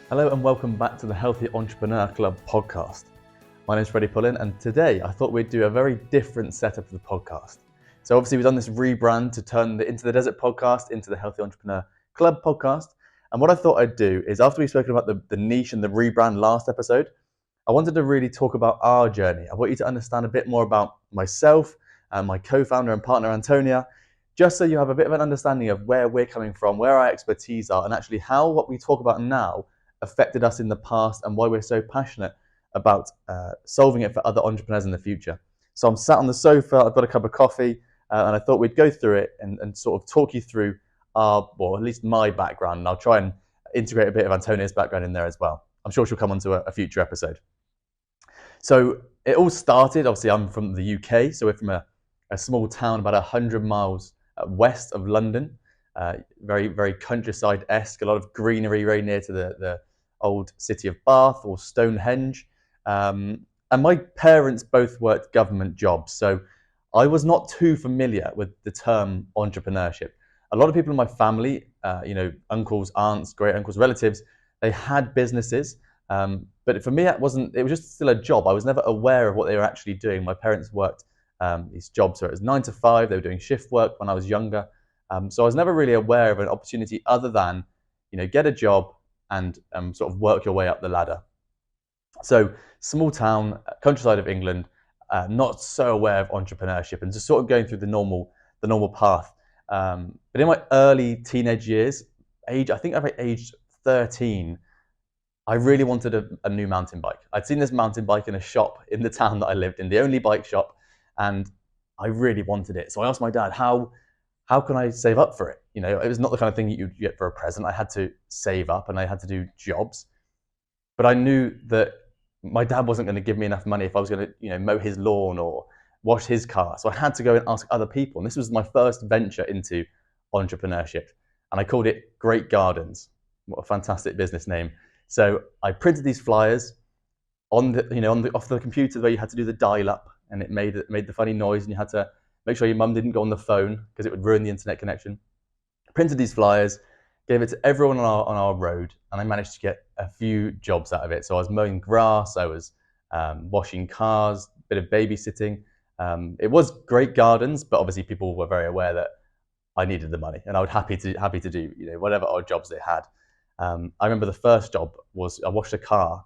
Hello and welcome back to the Healthy Entrepreneur Club podcast. My name is Freddie and today I thought we'd do a very different setup of the podcast. So obviously we've done this rebrand to turn the Into the Desert podcast into the Healthy Entrepreneur Club podcast. And what I thought I'd do is, after we've spoken about the niche and the rebrand last episode, I wanted to really talk about our journey. I want you to understand a bit more about myself and my co-founder and partner Antonia, just so you have a bit of an understanding of where we're coming from, where our expertise are, and actually how what we talk about now affected us in the past and why we're so passionate about solving it for other entrepreneurs in the future. So I'm sat on the sofa, I've got a cup of coffee, and I thought we'd go through it and sort of talk you through at least my background, and I'll try and integrate a bit of Antonia's background in there as well. I'm sure she'll come onto a future episode. So it all started, obviously I'm from the UK, so we're from a small town about 100 miles west of London, very, very countryside-esque, a lot of greenery very near to the old city of Bath or Stonehenge. And my parents both worked government jobs, so I was not too familiar with the term entrepreneurship. A lot of people in my family, uncles, aunts, great uncles, relatives, they had businesses, but for me, it was just still a job. I was never aware of what they were actually doing. My parents worked these jobs, so it was 9 to 5, they were doing shift work when I was younger. So I was never really aware of an opportunity other than, get a job and sort of work your way up the ladder. So small town, countryside of England, not so aware of entrepreneurship and just sort of going through the normal path. But in my early teenage years, I think I've aged 13, I really wanted a new mountain bike. I'd seen this mountain bike in a shop in the town that I lived in, the only bike shop, and I really wanted it. So I asked my dad, how can I save up for it? It was not the kind of thing you get for a present. I had to save up and I had to do jobs. But I knew that my dad wasn't going to give me enough money if I was going to, mow his lawn or wash his car. So I had to go and ask other people. And this was my first venture into entrepreneurship. And I called it Great Gardens. What a fantastic business name. So I printed these flyers off the computer where you had to do the dial-up, and it made the funny noise, and you had to make sure your mum didn't go on the phone because it would ruin the internet connection. I printed these flyers, gave it to everyone on our road, and I managed to get a few jobs out of it. So I was mowing grass, I was washing cars, a bit of babysitting. It was Great Gardens, but obviously people were very aware that I needed the money, and I was happy to do whatever odd jobs they had. I remember the first job was I washed a car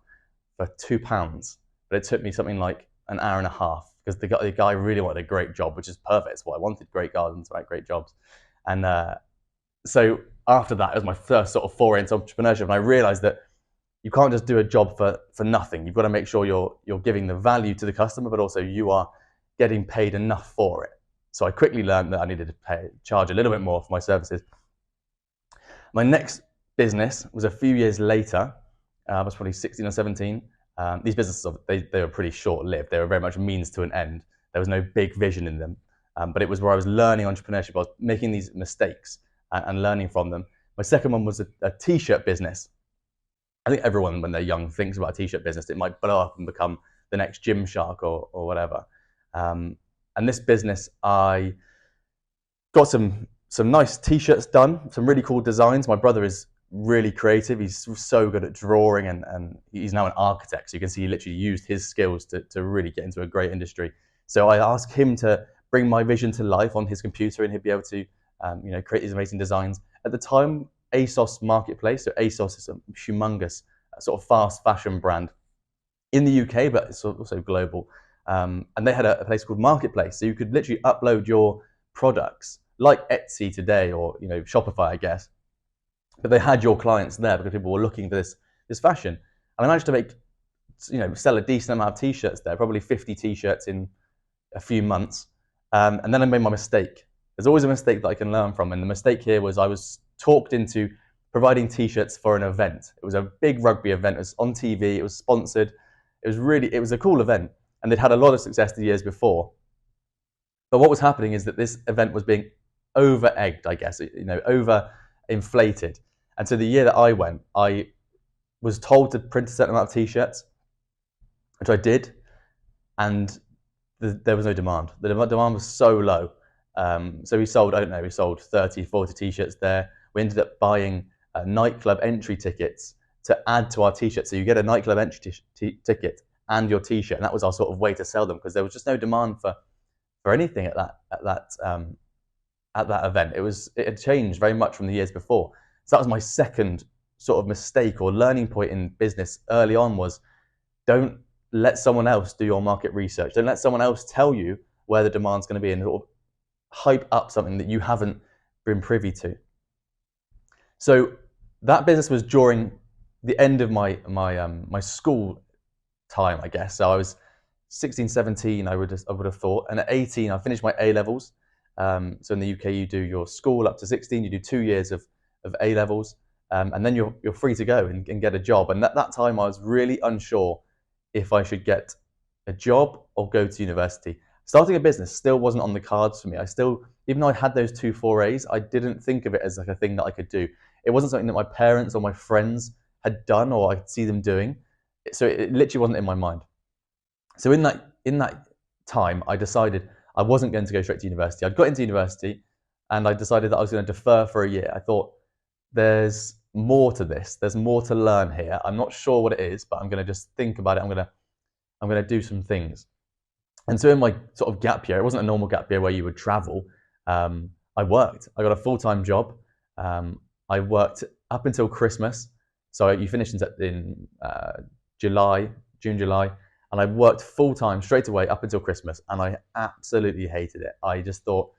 for £2, but it took me something like an hour and a half because the guy really wanted a great job, which is perfect. It's what I wanted, Great Gardens, right? Great jobs. And so after that, it was my first sort of foray into entrepreneurship, and I realized that you can't just do a job for nothing. You've got to make sure you're giving the value to the customer, but also you are getting paid enough for it. So I quickly learned that I needed to charge a little bit more for my services. My next business was a few years later. I was probably 16 or 17. These businesses, they were pretty short-lived. They were very much a means to an end. There was no big vision in them. But it was where I was learning entrepreneurship. I was making these mistakes and learning from them. My second one was a t-shirt business. I think everyone, when they're young, thinks about a t-shirt business. It might blow up and become the next Gymshark or whatever. And this business, I got some nice t-shirts done, some really cool designs. My brother is really creative. He's so good at drawing, and he's now an architect. So you can see he literally used his skills to really get into a great industry. So I asked him to bring my vision to life on his computer, and he'd be able to create these amazing designs. At the time, ASOS Marketplace, so ASOS is a humongous sort of fast fashion brand in the UK, but it's also global. And they had a place called Marketplace, so you could literally upload your products like Etsy today, or Shopify, I guess. But they had your clients there because people were looking for this fashion. And I managed to make, sell a decent amount of t-shirts there, probably 50 t-shirts in a few months. And then I made my mistake. There's always a mistake that I can learn from. And the mistake here was I was talked into providing t-shirts for an event. It was a big rugby event. It was on TV. It was sponsored. It was a cool event. And they'd had a lot of success the years before. But what was happening is that this event was being over-egged, I guess, over-inflated. And so the year that I went, I was told to print a certain amount of t-shirts, which I did, and there was no demand. The demand was so low. So we sold 30, 40 t-shirts there. We ended up buying nightclub entry tickets to add to our t-shirt. So you get a nightclub entry ticket and your t-shirt, and that was our sort of way to sell them, because there was just no demand for anything at that event. It had changed very much from the years before. So that was my second sort of mistake or learning point in business early on, was don't let someone else do your market research. Don't let someone else tell you where the demand's going to be and sort of hype up something that you haven't been privy to. So that business was during the end of my school time, I guess. So I was 16, 17, I would have thought. And at 18, I finished my A-levels. So in the UK, you do your school up to 16, you do 2 years of A-levels, and then you're free to go and get a job. And at that time, I was really unsure if I should get a job or go to university. Starting a business still wasn't on the cards for me. Even though I had those 2 4As, I didn't think of it as like a thing that I could do. It wasn't something that my parents or my friends had done or I could see them doing. So it literally wasn't in my mind. So in that time, I decided I wasn't going to go straight to university. I'd got into university and I decided that I was going to defer for a year. I thought, there's more to this. There's more to learn here. I'm not sure what it is, but I'm going to just think about it. I'm going to do some things. And so in my sort of gap year, it wasn't a normal gap year where you would travel. I worked. I got a full-time job. I worked up until Christmas. So you finished in June, July. And I worked full-time straight away up until Christmas. And I absolutely hated it. I just thought,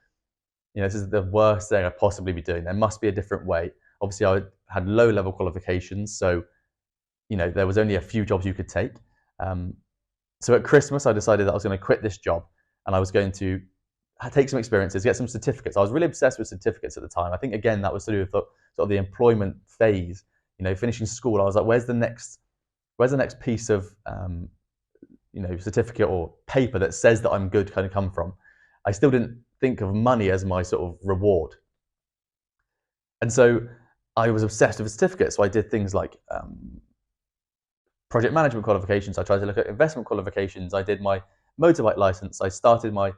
this is the worst thing I'd possibly be doing. There must be a different way. Obviously, I had low-level qualifications. So, there was only a few jobs you could take. So at Christmas, I decided that I was going to quit this job and I was going to take some experiences, get some certificates. I was really obsessed with certificates at the time. I think, again, that was to do with sort of the employment phase. Finishing school, I was like, where's the next piece of, certificate or paper that says that I'm good kind of come from? I still didn't think of money as my sort of reward. And so I was obsessed with certificates. So I did things like project management qualifications. I tried to look at investment qualifications. I did my motorbike license. I started my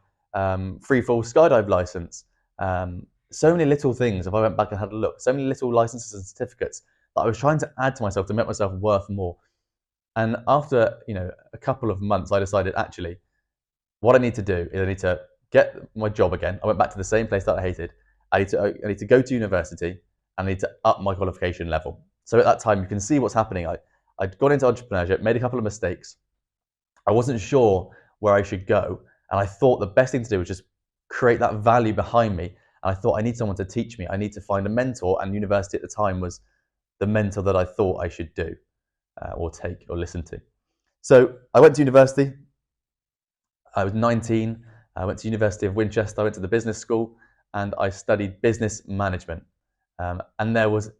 free fall skydive license. So many little things, if I went back and had a look, so many little licenses and certificates that I was trying to add to myself to make myself worth more. And after a couple of months, I decided, actually, what I need to do is I need to get my job again. I went back to the same place that I hated. I need to go to university and I need to up my qualification level. So at that time, you can see what's happening. I'd gone into entrepreneurship, made a couple of mistakes. I wasn't sure where I should go. And I thought the best thing to do was just create that value behind me. And I thought, I need someone to teach me. I need to find a mentor. And university at the time was the mentor that I thought I should do or take or listen to. So I went to university. I was 19. I went to University of Winchester. I went to the business school and I studied business management. And it was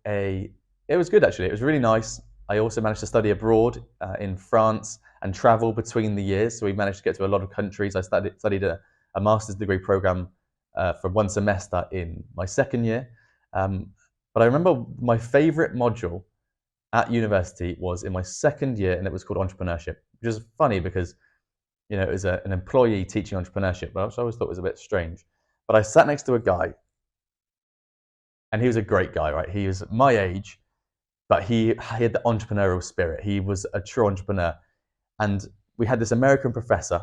good, actually. It was really nice. I also managed to study abroad in France and travel between the years. So we managed to get to a lot of countries. I studied a master's degree program for 1 semester in my second year. But I remember my favorite module at university was in my second year, and it was called entrepreneurship, which is funny because it was an employee teaching entrepreneurship, but I always thought it was a bit strange. But I sat next to a guy, and he was a great guy, right? He was my age, but he had the entrepreneurial spirit. He was a true entrepreneur. And we had this American professor,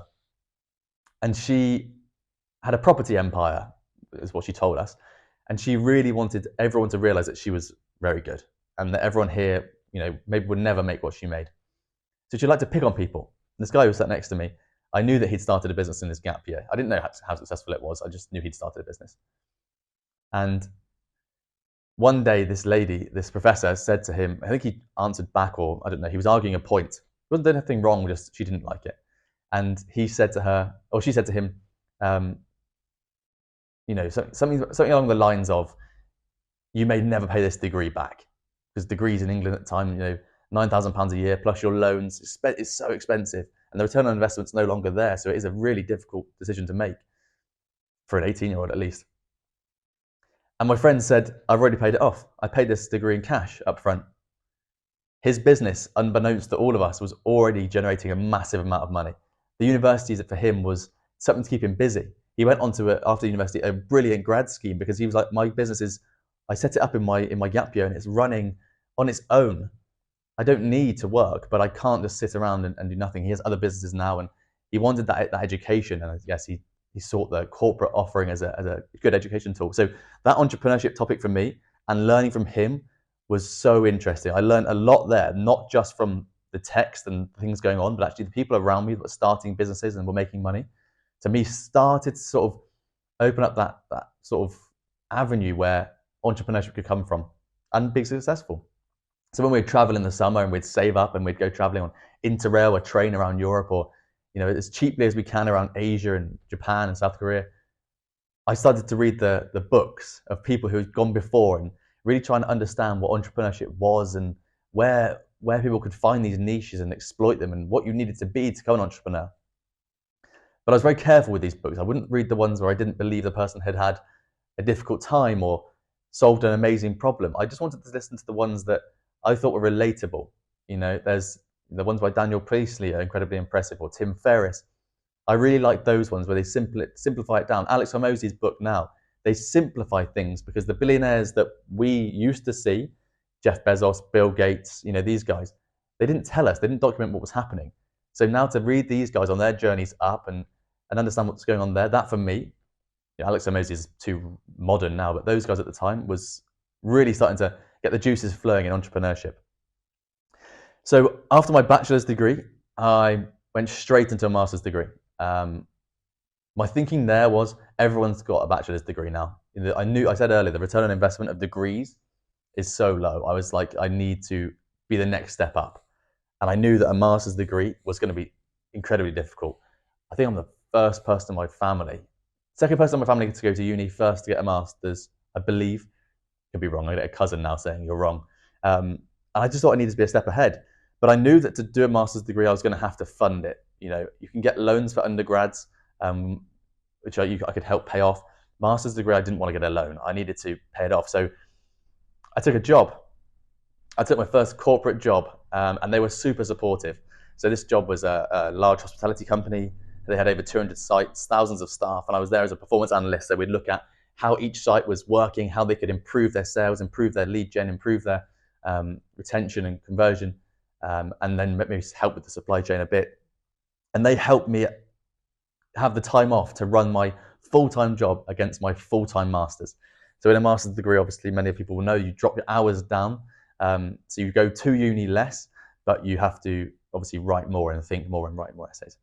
and she had a property empire, is what she told us. And she really wanted everyone to realize that she was very good and that everyone here, maybe would never make what she made. So she'd like to pick on people. And this guy who sat next to me, I knew that he'd started a business in his gap year. I didn't know how successful it was. I just knew he'd started a business. And one day, this professor said to him, I think he answered back, or I don't know, he was arguing a point. There wasn't anything wrong, just she didn't like it. And he said to her, or she said to him, something along the lines of, you may never pay this degree back. Because degrees in England at the time, £9,000 a year plus your loans, it's so expensive. And the return on investment's no longer there. So it is a really difficult decision to make for an 18-year-old at least. And my friend said, I've already paid it off. I paid this degree in cash up front. His business, unbeknownst to all of us, was already generating a massive amount of money. The university for him was something to keep him busy. He went on to, after university, a brilliant grad scheme because he was like, my business is, I set it up in my gap year and it's running on its own. I don't need to work, but I can't just sit around and do nothing. He has other businesses now, and he wanted that education, and I guess he sought the corporate offering as a good education tool. So that entrepreneurship topic for me and learning from him was so interesting. I learned a lot there, not just from the text and things going on, but actually the people around me that were starting businesses and were making money. To me, started to sort of open up that sort of avenue where entrepreneurship could come from and be successful. So when we'd travel in the summer and we'd save up and we'd go traveling on Interrail or train around Europe, or as cheaply as we can around Asia and Japan and South Korea, I started to read the books of people who had gone before and really trying to understand what entrepreneurship was and where people could find these niches and exploit them and what you needed to be to become an entrepreneur. But I was very careful with these books. I wouldn't read the ones where I didn't believe the person had had a difficult time or solved an amazing problem. I just wanted to listen to the ones that I thought were relatable. There's the ones by Daniel Priestley are incredibly impressive, or Tim Ferriss. I really like those ones where they simplify it down. Alex Hormozi's book now, they simplify things, because the billionaires that we used to see, Jeff Bezos, Bill Gates, these guys, they didn't tell us, they didn't document what was happening. So now to read these guys on their journeys up and understand what's going on there, that for me, Alex Hormozi is too modern now, but those guys at the time was really starting to get the juices flowing in entrepreneurship. So after my bachelor's degree, I went straight into a master's degree. My thinking there was, everyone's got a bachelor's degree now. I said earlier, the return on investment of degrees is so low. I was like, I need to be the next step up. And I knew that a master's degree was going to be incredibly difficult. I think I'm the first person in my family, second person in my family to go to uni, first to get a master's, I believe. Could be wrong. I get a cousin now saying you're wrong. And I just thought I needed to be a step ahead. But I knew that to do a master's degree, I was going to have to fund it. You can get loans for undergrads, which I could help pay off. Master's degree, I didn't want to get a loan. I needed to pay it off. So I took a job. I took my first corporate job, and they were super supportive. So this job was a large hospitality company. They had over 200 sites, thousands of staff, and I was there as a performance analyst. So we'd look at how each site was working, how they could improve their sales, improve their lead gen, improve their retention and conversion, and then maybe help with the supply chain a bit. And they helped me have the time off to run my full-time job against my full-time master's. So in a master's degree, obviously, many people will know you drop your hours down. So you go to uni less, but you have to obviously write more and think more and write more essays.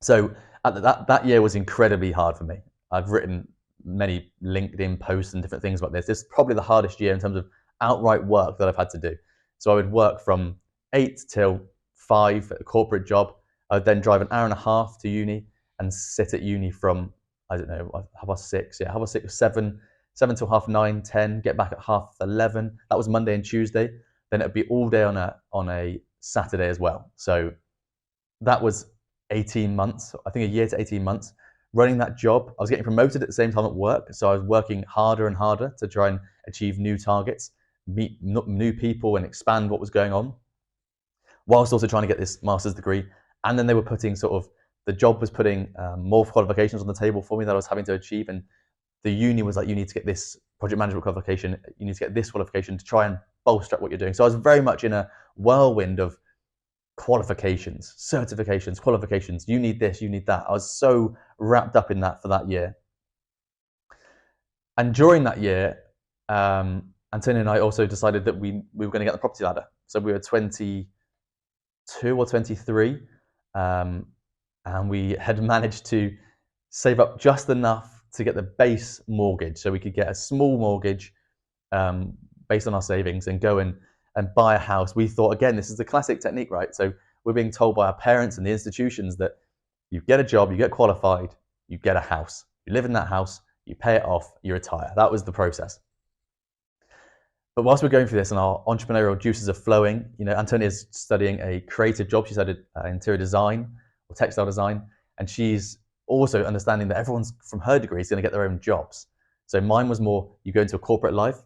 So that year was incredibly hard for me. I've written many LinkedIn posts and different things about this. This is probably the hardest year in terms of outright work that I've had to do. So I would work from 8 till 5 at a corporate job. I would then drive an hour and a half to uni and sit at uni from, I don't know, 6:30, 7 till 9:30, 10, get back at 11:30. That was Monday and Tuesday. Then it would be all day on a Saturday as well. So that was 18 months, I think a year to 18 months, running that job. I was getting promoted at the same time at work. So I was working harder and harder to try and achieve new targets, meet new people and expand what was going on, whilst also trying to get this master's degree. And then they were putting the job was putting more qualifications on the table for me that I was having to achieve. And the uni was like, you need to get this project management qualification, you need to get this qualification to try and bolster up what you're doing. So I was very much in a whirlwind of qualifications, certifications, qualifications. You need this, you need that. I was so wrapped up in that for that year. And during that year, Antonio and I also decided that we were going to get the property ladder. So we were 22 or 23, and we had managed to save up just enough to get the base mortgage. So we could get a small mortgage based on our savings and go and buy a house. We thought, again, this is the classic technique, right? So we're being told by our parents and the institutions that you get a job, you get qualified, you get a house. You live in that house, you pay it off, you retire. That was the process. But whilst we're going through this and our entrepreneurial juices are flowing, Antonia's studying a creative job. She studied interior design or textile design, and she's also understanding that everyone's from her degree is going to get their own jobs. So mine was more, you go into a corporate life.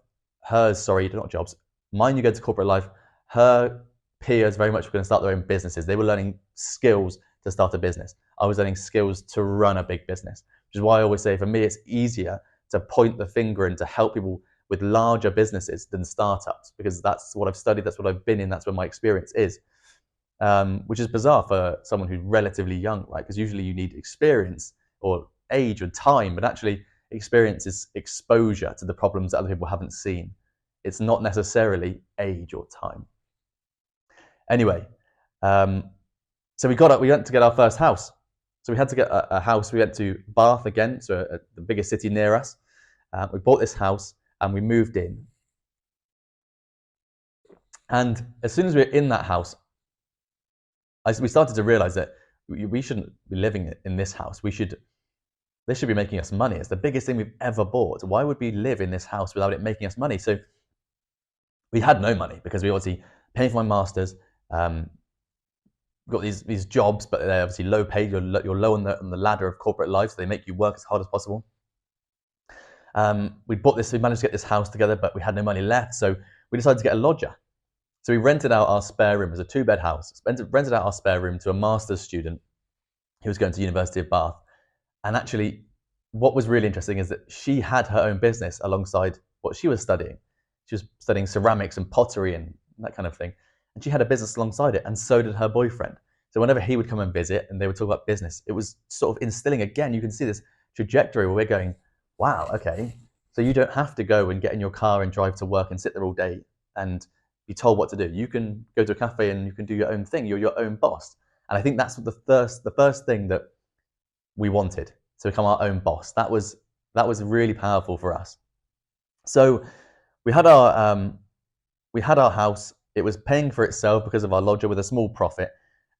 Not jobs. Mine, you go to corporate life. Her peers very much were going to start their own businesses. They were learning skills to start a business. I was learning skills to run a big business, which is why I always say, for me, it's easier to point the finger and to help people with larger businesses than startups, because that's what I've studied, that's what I've been in, that's where my experience is. Which is bizarre for someone who's relatively young, right? Because usually you need experience or age or time, but actually experience is exposure to the problems that other people haven't seen. It's not necessarily age or time. Anyway, so we went to get our first house. So we had to get a house. We went to Bath again, so the biggest city near us. We bought this house and we moved in. And as soon as we were in that house, we started to realize that we shouldn't be living in this house. This should be making us money. It's the biggest thing we've ever bought. Why would we live in this house without it making us money? So we had no money because we obviously paying for my master's, got these jobs, but they're obviously low paid. You're low on the ladder of corporate life, so they make you work as hard as possible. We managed to get this house together, but we had no money left, so we decided to get a lodger. So we rented out our spare room. It was a 2-bed house. Rented out our spare room to a master's student who was going to the University of Bath. And actually, what was really interesting is that she had her own business alongside what she was studying. She was studying ceramics and pottery and that kind of thing. And she had a business alongside it, and so did her boyfriend. So whenever he would come and visit and they would talk about business, it was sort of instilling, again, you can see this trajectory where we're going, wow, okay, so you don't have to go and get in your car and drive to work and sit there all day and be told what to do. You can go to a cafe and you can do your own thing. You're your own boss. And I think that's the first thing that we wanted, to become our own boss. That was really powerful for us. So we had our house. It was paying for itself because of our lodger with a small profit.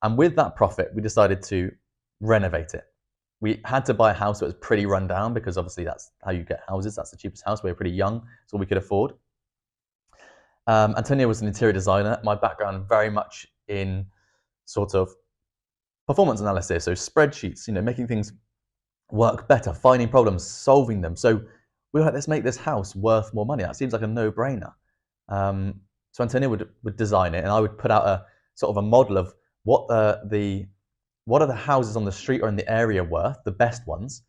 And with that profit, we decided to renovate it. We had to buy a house that was pretty run down because obviously that's how you get houses. That's the cheapest house. We were pretty young. It's all we could afford. Antonio was an interior designer. My background very much in sort of performance analysis, so spreadsheets, making things work better, finding problems, solving them. So we were like, let's make this house worth more money. That seems like a no-brainer. So Antonio would design it, and I would put out a sort of a model of what are the houses on the street or in the area worth, the best ones,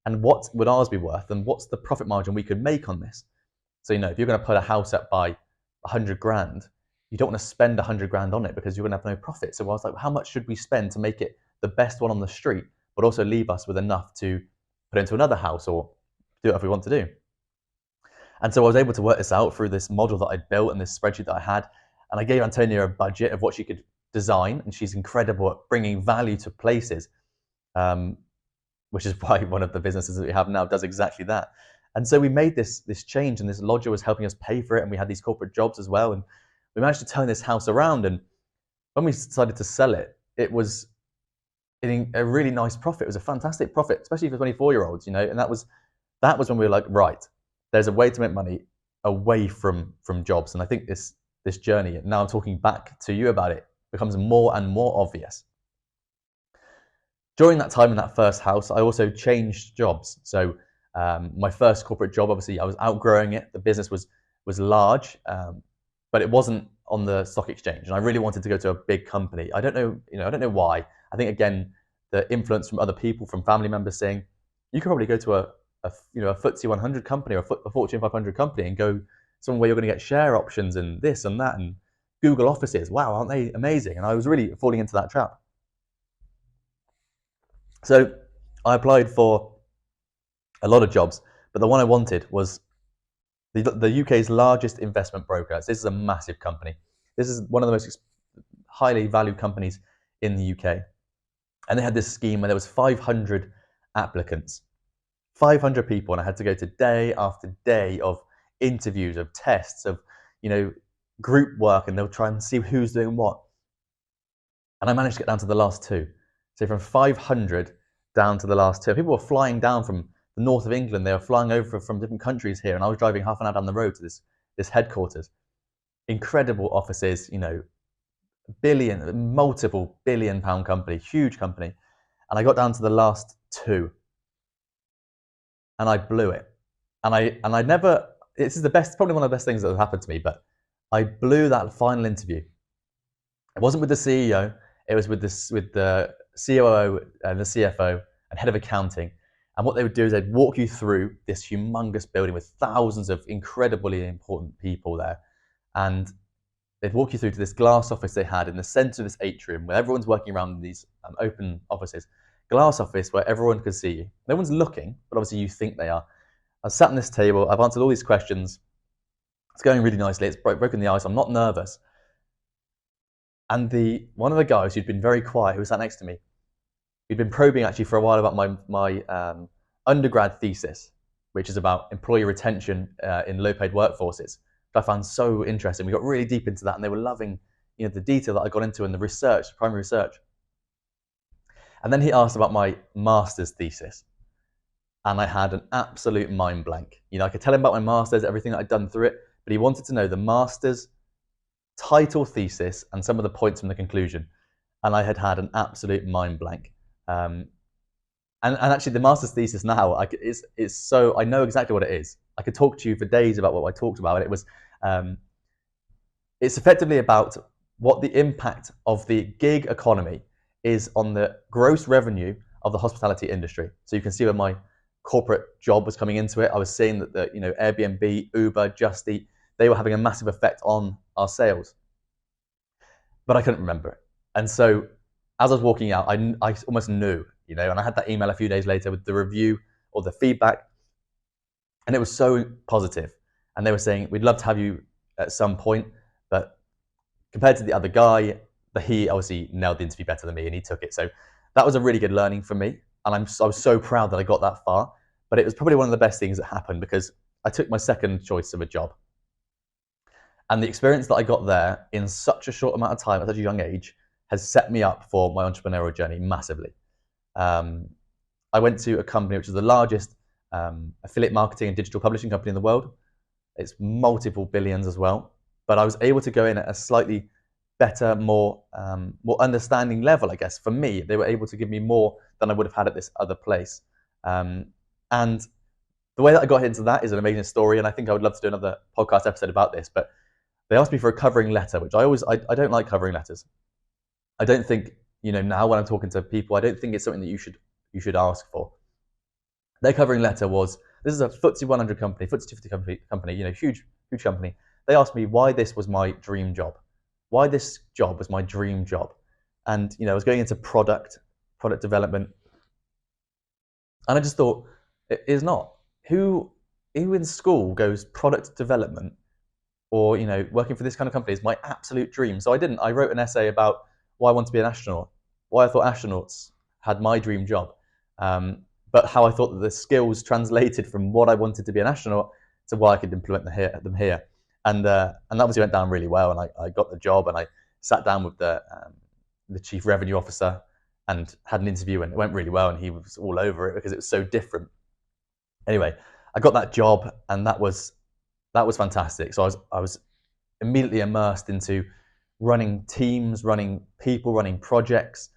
and what would ours be worth, and what's the profit margin we could make on this. So if you're going to put a house up by 100 grand, you don't want to spend 100 grand on it because you're going to have no profit. So I was like, how much should we spend to make it the best one on the street, but also leave us with enough to put into another house or do whatever we want to do? And so I was able to work this out through this model that I'd built and this spreadsheet that I had. And I gave Antonia a budget of what she could design, and she's incredible at bringing value to places, which is why one of the businesses that we have now does exactly that. And so we made this change, and this lodger was helping us pay for it, and we had these corporate jobs as well, and we managed to turn this house around. And when we decided to sell it, it was a really nice profit. It was a fantastic profit, especially for 24-year-olds, and that was when we were like, right, there's a way to make money away from jobs. And I think this journey, and now I'm talking back to you about it, becomes more and more obvious. During that time in that first house, I also changed jobs. So my first corporate job, obviously I was outgrowing it. The business was large, but it wasn't on the stock exchange. And I really wanted to go to a big company. I don't know why. I think, again, the influence from other people, from family members saying, you could probably go to a FTSE 100 company or a Fortune 500 company and go somewhere where you're going to get share options and this and that and Google offices. Wow, aren't they amazing? And I was really falling into that trap. So I applied for a lot of jobs, but the one I wanted was the UK's largest investment broker. This is a massive company. This is one of the most highly valued companies in the UK. And they had this scheme where there was 500 applicants, 500 people, and I had to go to day after day of interviews, of tests, of group work, and they'll try and see who's doing what. And I managed to get down to the last two. So from 500 down to the last two. People were flying down from the north of England. They were flying over from different countries here, and I was driving half an hour down the road to this headquarters. Incredible offices, multiple billion-pound company, huge company. And I got down to the last two, and I blew it. And I never. This is probably one of the best things that have happened to me. But I blew that final interview. It wasn't with the CEO. It was with the COO and the CFO and head of accounting. And what they would do is they'd walk you through this humongous building with thousands of incredibly important people there. And they'd walk you through to this glass office they had in the center of this atrium where everyone's working around these open offices. Glass office where everyone could see you. No one's looking, but obviously you think they are. I've sat on this table, I've answered all these questions. It's going really nicely, it's broken the ice, I'm not nervous. And one of the guys who'd been very quiet, who was sat next to me, he'd been probing actually for a while about my undergrad thesis, which is about employee retention in low-paid workforces, which I found so interesting. We got really deep into that, and they were loving, the detail that I got into and the research, primary research. And then he asked about my master's thesis, and I had an absolute mind blank. I could tell him about my master's, everything that I'd done through it, but he wanted to know the master's title, thesis, and some of the points from the conclusion. And I had an absolute mind blank. And actually, the master's thesis now is so I know exactly what it is. I could talk to you for days about what I talked about. It was it's effectively about what the impact of the gig economy is on the gross revenue of the hospitality industry. So you can see where my corporate job was coming into it. I was seeing that the Airbnb, Uber, Just Eat, they were having a massive effect on our sales, but I couldn't remember it. And so as I was walking out, I almost knew, and I had that email a few days later with the review or the feedback, and it was so positive. And they were saying, we'd love to have you at some point, but compared to the other guy, he obviously nailed the interview better than me, and he took it. So that was a really good learning for me, and I was so proud that I got that far. But it was probably one of the best things that happened, because I took my second choice of a job. And the experience that I got there in such a short amount of time at such a young age has set me up for my entrepreneurial journey massively. I went to a company which is the largest affiliate marketing and digital publishing company in the world. It's multiple billions as well. But I was able to go in at a slightly better, more understanding level, I guess. For me, they were able to give me more than I would have had at this other place. And the way that I got into that is an amazing story, and I think I would love to do another podcast episode about this. But they asked me for a covering letter, which I don't like covering letters. I don't think, now when I'm talking to people, I don't think it's something that you should ask for. Their covering letter was, this is a FTSE 100 company, FTSE 50 company, huge company. They asked me why this was my dream job. Why this job was my dream job. And, I was going into product development. And I just thought, it is not. Who in school goes product development or, working for this kind of company is my absolute dream. So I wrote an essay about why I want to be an astronaut, why I thought astronauts had my dream job, but how I thought that the skills translated from what I wanted to be an astronaut to why I could implement them here. And obviously went down really well, and I got the job, and I sat down with the chief revenue officer and had an interview, and it went really well, and he was all over it because it was so different. Anyway, I got that job, and that was fantastic. So I was immediately immersed into running teams, running people, running projects,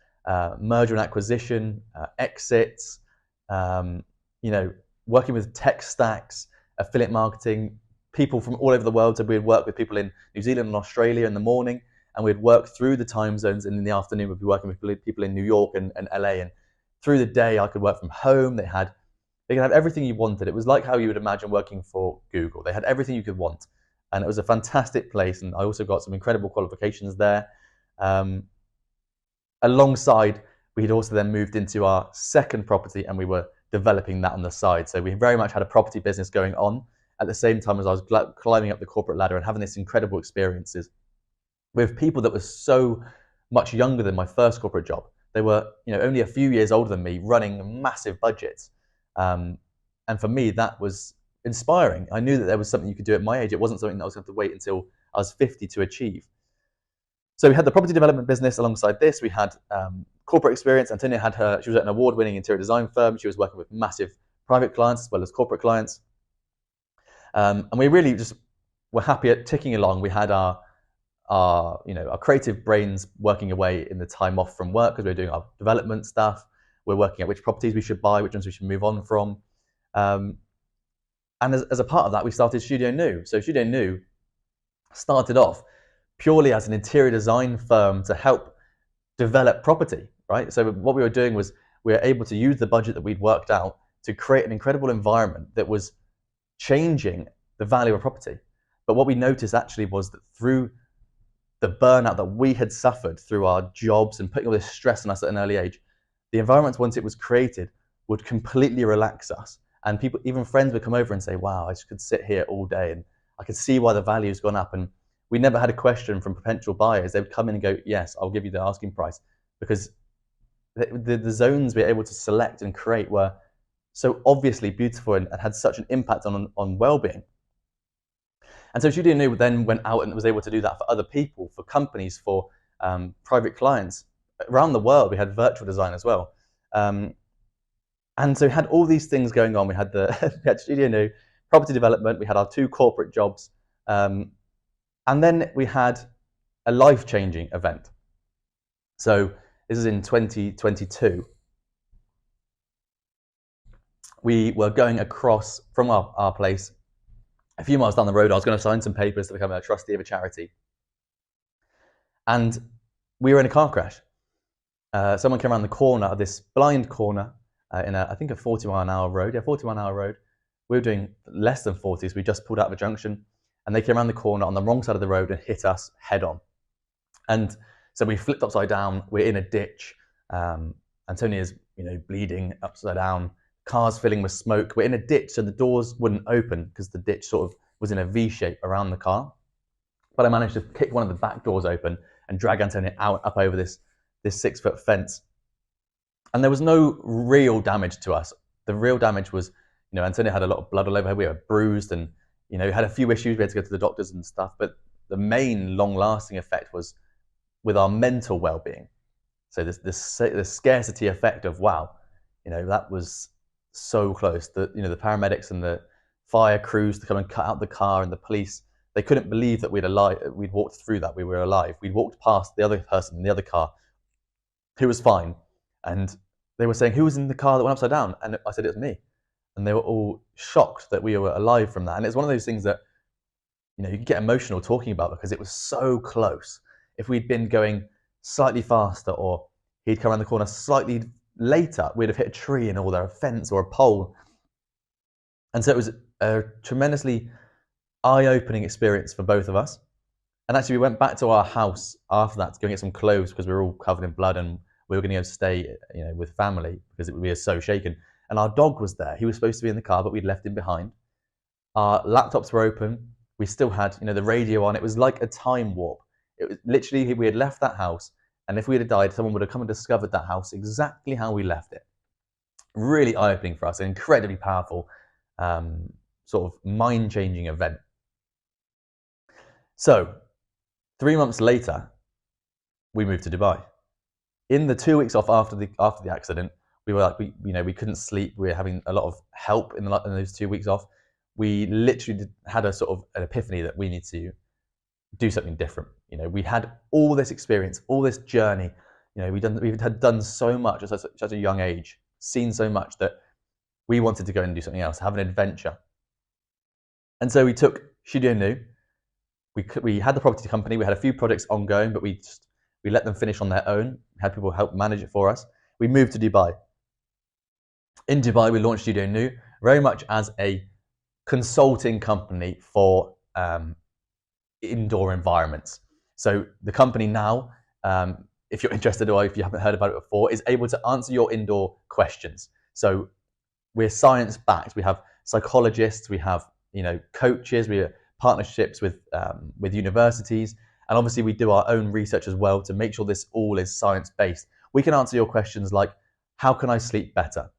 merger and acquisition, exits, working with tech stacks, affiliate marketing, people from all over the world. So we'd work with people in New Zealand and Australia in the morning, and we'd work through the time zones, and in the afternoon we'd be working with people in New York and LA. And through the day I could work from home. They could have everything you wanted. It was like how you would imagine working for Google. They had everything you could want. And it was a fantastic place. And I also got some incredible qualifications there. Alongside, we had also then moved into our second property, and we were developing that on the side. So we very much had a property business going on at the same time as I was climbing up the corporate ladder and having this incredible experiences with people that were so much younger than my first corporate job. They were, only a few years older than me, running massive budgets. And for me, that was inspiring. I knew that there was something you could do at my age. It wasn't something that I was going to wait until I was 50 to achieve. So we had the property development business alongside this. We had corporate experience. Antonia she was at an award-winning interior design firm. She was working with massive private clients as well as corporate clients. And we really just were happy at ticking along. We had our creative brains working away in the time off from work because we were doing our development stuff. We're working out which properties we should buy, which ones we should move on from. And as a part of that, we started Studio New. So Studio New started off purely as an interior design firm to help develop property, right? So what we were doing was we were able to use the budget that we'd worked out to create an incredible environment that was changing the value of property. But what we noticed actually was that through the burnout that we had suffered through our jobs and putting all this stress on us at an early age, the environment, once it was created, would completely relax us. And people, even friends, would come over and say, wow, I just could sit here all day and I could see why the value's gone up. And we never had a question from potential buyers. They would come in and go, yes, I'll give you the asking price, because the zones we were able to select and create were so obviously beautiful and had such an impact on well-being. And so Studio New then went out and was able to do that for other people, for companies, for private clients. Around the world, we had virtual design as well. And so we had all these things going on. We had we had Studio New, property development, we had our 2 corporate jobs, and then we had a life-changing event. So this is in 2022. We were going across from our place a few miles down the road. I was going to sign some papers to become a trustee of a charity. And we were in a car crash. Someone came around the corner of this blind corner in I think a 40-mile-an-hour road. Yeah, 40-mile-an-hour road. We were doing less than 40, so we just pulled out of a junction. And they came around the corner on the wrong side of the road and hit us head on. And so we flipped upside down. We're in a ditch. Antonia's, bleeding upside down. Cars filling with smoke. We're in a ditch, so the doors wouldn't open because the ditch sort of was in a V shape around the car. But I managed to kick one of the back doors open and drag Antonia out up over this 6-foot fence. And there was no real damage to us. The real damage was, Antonia had a lot of blood all over her. We were bruised and, had a few issues. We had to go to the doctors and stuff. But the main long-lasting effect was with our mental well-being. So the scarcity effect of, wow, that was so close. The paramedics and the fire crews to come and cut out the car and the police, they couldn't believe that we'd walked through that. We were alive. We'd walked past the other person in the other car who was fine. And they were saying, who was in the car that went upside down? And I said, it was me. And they were all shocked that we were alive from that. And it's one of those things that, you can get emotional talking about because it was so close. If we'd been going slightly faster or he'd come around the corner slightly later, we'd have hit a tree and or a fence or a pole. And so it was a tremendously eye-opening experience for both of us. And actually we went back to our house after that to go and get some clothes because we were all covered in blood and we were going to go stay with family because we were so shaken. And our dog was there. He was supposed to be in the car, but we'd left him behind. Our laptops were open. We still had the radio on. It was like a time warp. It was literally, we had left that house, and if we had died, someone would have come and discovered that house exactly how we left it. Really eye-opening for us, an incredibly powerful, sort of mind-changing event. So, 3 months later, we moved to Dubai. In the 2 weeks off after the accident, we were like, we couldn't sleep. We were having a lot of help in those 2 weeks off. We literally had a sort of an epiphany that we need to do something different. We had all this experience, all this journey. We had done so much at such a young age, seen so much that we wanted to go and do something else, have an adventure. And so we took Studio New. We had the property company. We had a few projects ongoing, but we let them finish on their own. We had people help manage it for us. We moved to Dubai. In Dubai, we launched Studio New very much as a consulting company for indoor environments. So the company now, if you're interested or if you haven't heard about it before, is able to answer your indoor questions. So we're science-backed. We have psychologists, we have coaches, we have partnerships with universities, and obviously we do our own research as well to make sure this all is science-based. We can answer your questions like, how can I sleep better?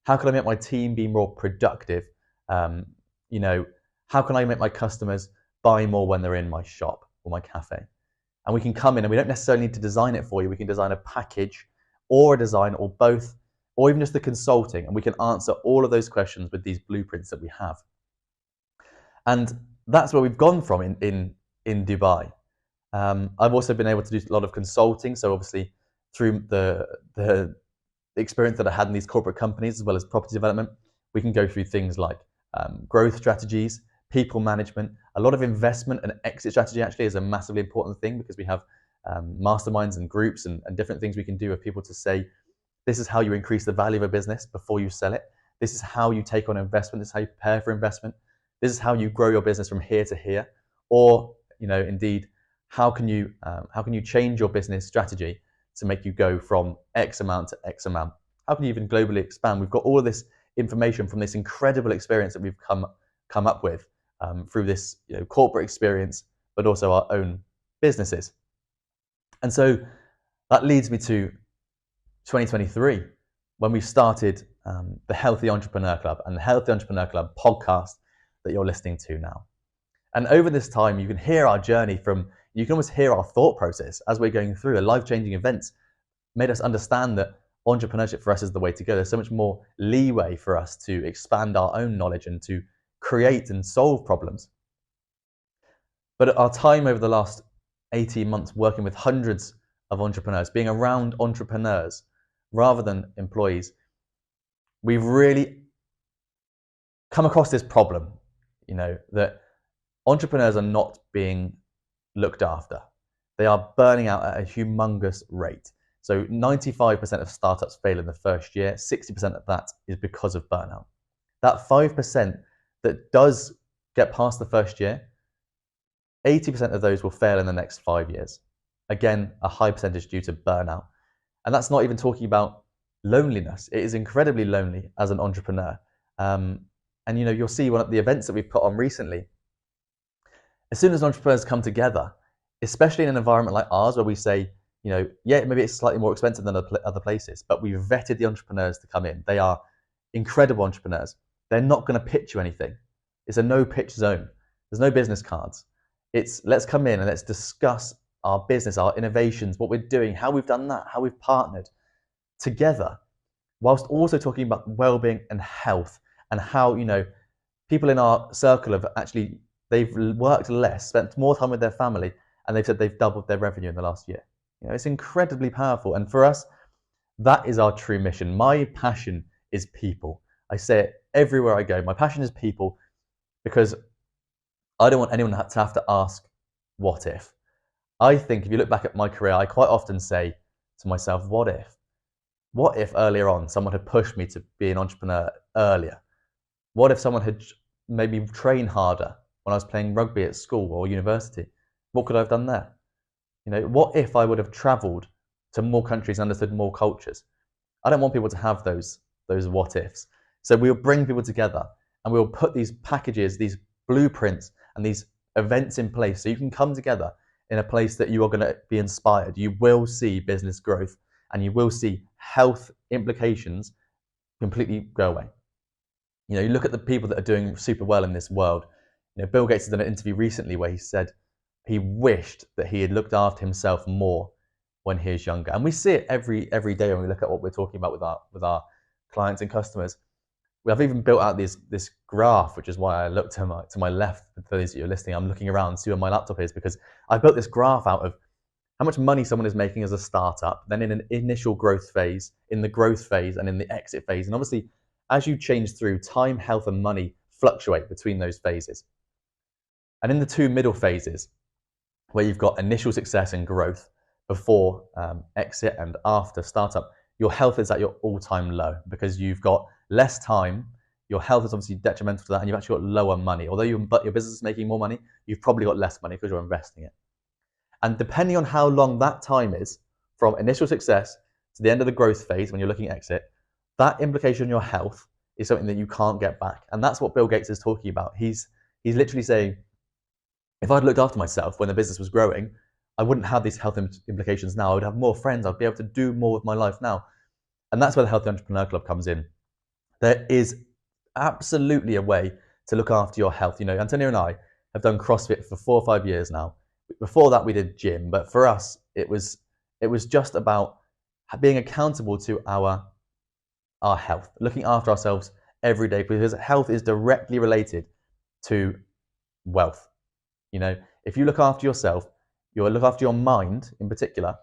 How can I make my team be more productive? How can I make my customers buy more when they're in my shop or my cafe? And we can come in and we don't necessarily need to design it for you. We can design a package or a design or both, or even just the consulting, and we can answer all of those questions with these blueprints that we have. And that's where we've gone from in Dubai. I've also been able to do a lot of consulting. So obviously through the experience that I had in these corporate companies, as well as property development, we can go through things like growth strategies, people management. A lot of investment and exit strategy actually is a massively important thing because we have masterminds and groups and different things we can do with people to say, this is how you increase the value of a business before you sell it. This is how you take on investment. This is how you prepare for investment. This is how you grow your business from here to here. Or, indeed, how can you change your business strategy to make you go from X amount to X amount? How can you even globally expand? We've got all of this information from this incredible experience that we've come up with through this corporate experience, but also our own businesses. And so that leads me to 2023, when we started the Healthy Entrepreneur Club and the Healthy Entrepreneur Club podcast that you're listening to now. And over this time, you can hear our journey you can almost hear our thought process as we're going through. A life-changing events made us understand that entrepreneurship for us is the way to go. There's so much more leeway for us to expand our own knowledge and to create and solve problems. But our time over the last 18 months working with hundreds of entrepreneurs, being around entrepreneurs rather than employees, we've really come across this problem, that entrepreneurs are not being looked after. They are burning out at a humongous rate. So 95% of startups fail in the first year. 60% of that is because of burnout. That 5% that does get past the first year, 80% of those will fail in the next 5 years. Again, a high percentage due to burnout. And that's not even talking about loneliness. It is incredibly lonely as an entrepreneur. And you'll see one of the events that we've put on recently. As soon as entrepreneurs come together, especially in an environment like ours where we say, maybe it's slightly more expensive than other places, but we've vetted the entrepreneurs to come in. They are incredible entrepreneurs. They're not going to pitch you anything. It's a no pitch zone. There's no business cards. It's let's come in and let's discuss our business, our innovations, what we're doing, how we've done that, how we've partnered together, whilst also talking about well-being and health and how, people in our circle have actually, they've worked less, spent more time with their family, and they've said they've doubled their revenue in the last year. It's incredibly powerful. And for us, that is our true mission. My passion is people. I say it everywhere I go. My passion is people, because I don't want anyone to have to ask, what if? I think if you look back at my career, I quite often say to myself, what if? What if earlier on someone had pushed me to be an entrepreneur earlier? What if someone had maybe trained harder when I was playing rugby at school or university? What could I have done there? What if I would have traveled to more countries and understood more cultures? I don't want people to have those what ifs. So we'll bring people together and we'll put these packages, these blueprints and these events in place so you can come together in a place that you are going to be inspired. You will see business growth and you will see health implications completely go away. You look at the people that are doing super well in this world. Bill Gates has done an interview recently where he said he wished that he had looked after himself more when he was younger. And we see it every day when we look at what we're talking about with our clients and customers. I've even built out this graph, which is why I look to my left. For those of you who are listening, I'm looking around to see where my laptop is, because I built this graph out of how much money someone is making as a startup, then in an initial growth phase, in the growth phase, and in the exit phase. And obviously, as you change through, time, health, and money fluctuate between those phases. And in the two middle phases, where you've got initial success and growth before exit and after startup, your health is at your all-time low because you've got less time. Your health is obviously detrimental to that, and you've actually got lower money. Although your business is making more money, you've probably got less money because you're investing it. And depending on how long that time is, from initial success to the end of the growth phase when you're looking at exit, that implication on your health is something that you can't get back. And that's what Bill Gates is talking about. He's literally saying, if I'd looked after myself when the business was growing, I wouldn't have these health implications now. I would have more friends. I'd be able to do more with my life now. And that's where the Healthy Entrepreneur Club comes in. There is absolutely a way to look after your health. Antonio and I have done CrossFit for 4 or 5 years now. Before that, we did gym. But for us, it was just about being accountable to our health, looking after ourselves every day, because health is directly related to wealth. If you look after yourself, you'll look after your mind in particular,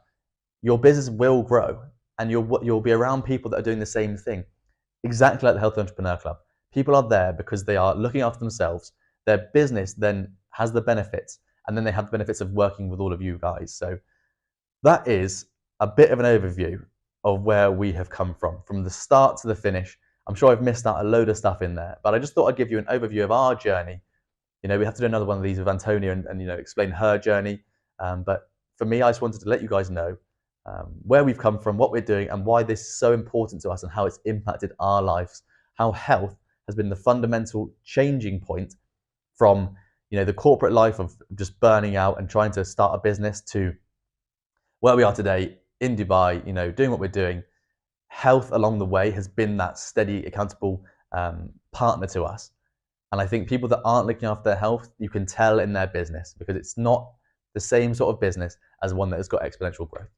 your business will grow and you'll be around people that are doing the same thing. Exactly like the Healthy Entrepreneur Club. People are there because they are looking after themselves. Their business then has the benefits, and then they have the benefits of working with all of you guys. So that is a bit of an overview of where we have come from the start to the finish. I'm sure I've missed out a load of stuff in there, but I just thought I'd give you an overview of our journey. We have to do another one of these with Antonia and explain her journey. But for me, I just wanted to let you guys know where we've come from, what we're doing, and why this is so important to us and how it's impacted our lives, how health has been the fundamental changing point from the corporate life of just burning out and trying to start a business to where we are today in Dubai, doing what we're doing. Health along the way has been that steady, accountable partner to us. And I think people that aren't looking after their health, you can tell in their business, because it's not the same sort of business as one that has got exponential growth.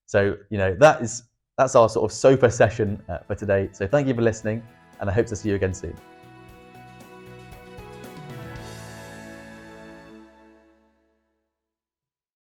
So, that's our sort of sofa session for today. So thank you for listening, and I hope to see you again soon.